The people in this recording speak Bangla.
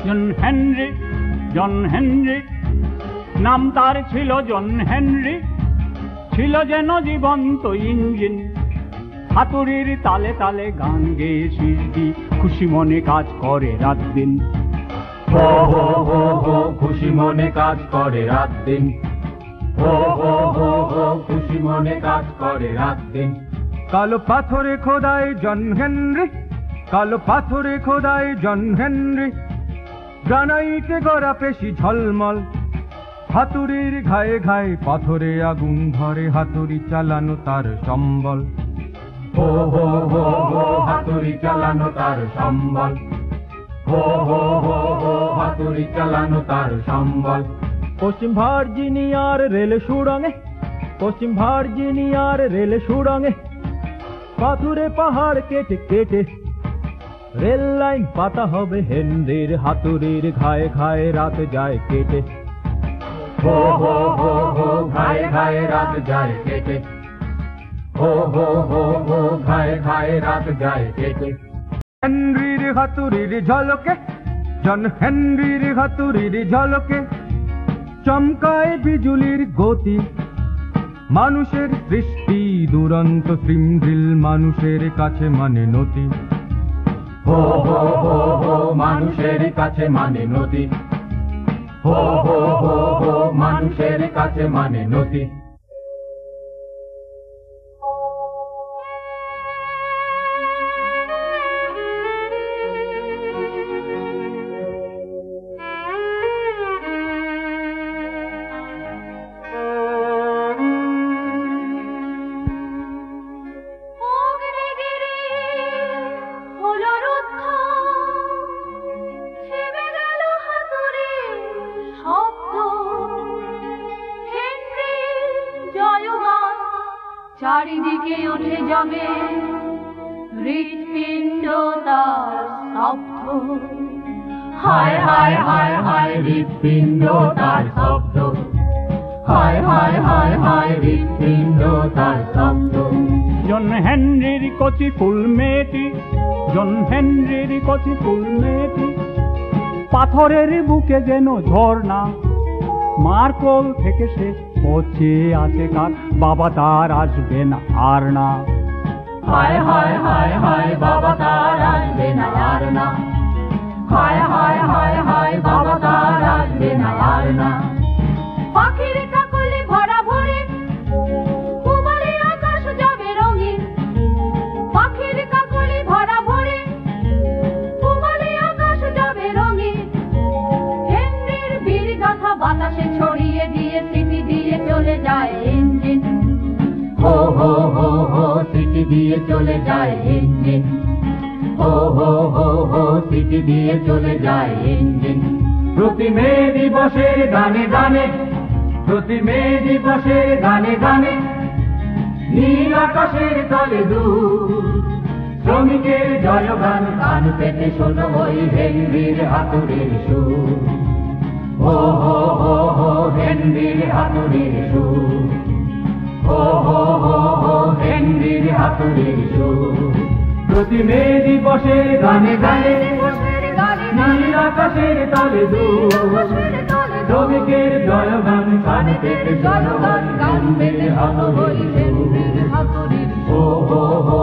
জন হেনরি নাম তার ছিল জন হেনরি, ছিল যেন জীবন্ত ইঞ্জিন। হাতুড়ির তালে তালে গান গেয়ে সৃষ্টি, খুশি মনে কাজ করে রাত দিন। হো হো হো হো খুশি মনে কাজ করে রাত দিন। হো হো হো হো খুশি মনে কাজ করে রাত দিন। কালো পাথরে খোদাই জন হেনরি, কালো পাথরে খোদাই জন হেনরি, গ্রানাইটে গড়া পেশি ঝলমল। হাতুড়ির ঘায়ে ঘায়ে পাথরে আগুন ধরে, হাতুড়ি চালানো তার সম্বল। হো হো হো হো হাতুড়ি চালানো তার সম্বল। হো হো হো হো হাতুড়ি চালানো তার সম্বল। পশ্চিম ভার্জিনিয়ার রেল সুড়ঙ্গে, পশ্চিম ভার্জিনিয়ার রেল সুড়ঙ্গে, পাথুরে পাহাড় কেটে কেটে রেল লাইন পাতা হবে হেনরির। হাতুড়ির ঘায়ে ঘায়ে রাত যায় কেটে। হো হো হো হো ঘায়ে ঘায়ে রাত যায় কেটে। হো হো হো হো ঘায়ে ঘায়ে রাত যায় কেটে। হেনরির হাতুড়ির ঝলকে, জন হেনরির হাতুড়ির ঝলকে চমকায় বিজুলির গতি। মানুষের সৃষ্টি দুরন্ত সিমড্রিল, মানুষের কাছে মানে নতি। হো হো হো হো মানুষের কাছে মানে নতি। হো হো হো হো মানুষের কাছে মানে নতি। চারিদিকে উঠে যাবে হৃৎপিণ্ড তার শব্দ। হায় হায় হায় হায় হৃৎপিণ্ড তার শব্দ। হায় হায় হায় হায় হৃৎপিণ্ড তার শব্দ। জন হেনরির কচি ফুল মেয়েটি, জন হেনরির কচি ফুল মেয়েটি, পাথরের বুকে যেন ঝর্ণা। মার কোল থেকে সে পচে আছে কার, বাবা তার আসবে না আর না। হায় হায় হায় হায় বাবা তার আসবে না আর না। হায় হায় হায় হায় বাবা তার আসবে না আর না। পাখির কাকলি ভরা ভরে কুমারী আকাশ যাবে রঙিন। পাখির কাকলি ভরা ভরে কুমারী আকাশ যাবে রঙিন। হেনরির বীর গাথা বাতাসে ছড়িয়ে দিয়ে সিটি দিয়ে চলে যায় ইঞ্জিন। হো হো হো হো সিটি দিয়ে চলে যায় ইঞ্জিন। হো হো হো হো সিটি দিয়ে চলে যায় ইঞ্জিন। প্রতি মে দিবসের গানে গানে, প্রতি মে দিবসের গানে গানে, নীল আকাশের তলে দূর শ্রমিকের জয়গান। কান পেতে শোনো ওই হেনরির হাতুড়ির সুর। হো হো হো হো হেনরির হাতুড়ির সুর। হো হো হো হো হেনরির হাতুড়ির সুর। প্রতি মে দিবসের গানে গানে, নীল আকাশের তলে দূর শ্রমিকের জয়গান। কান পেতে শোনো ওই হেনরির হাতুড়ির সুর। হো হো হো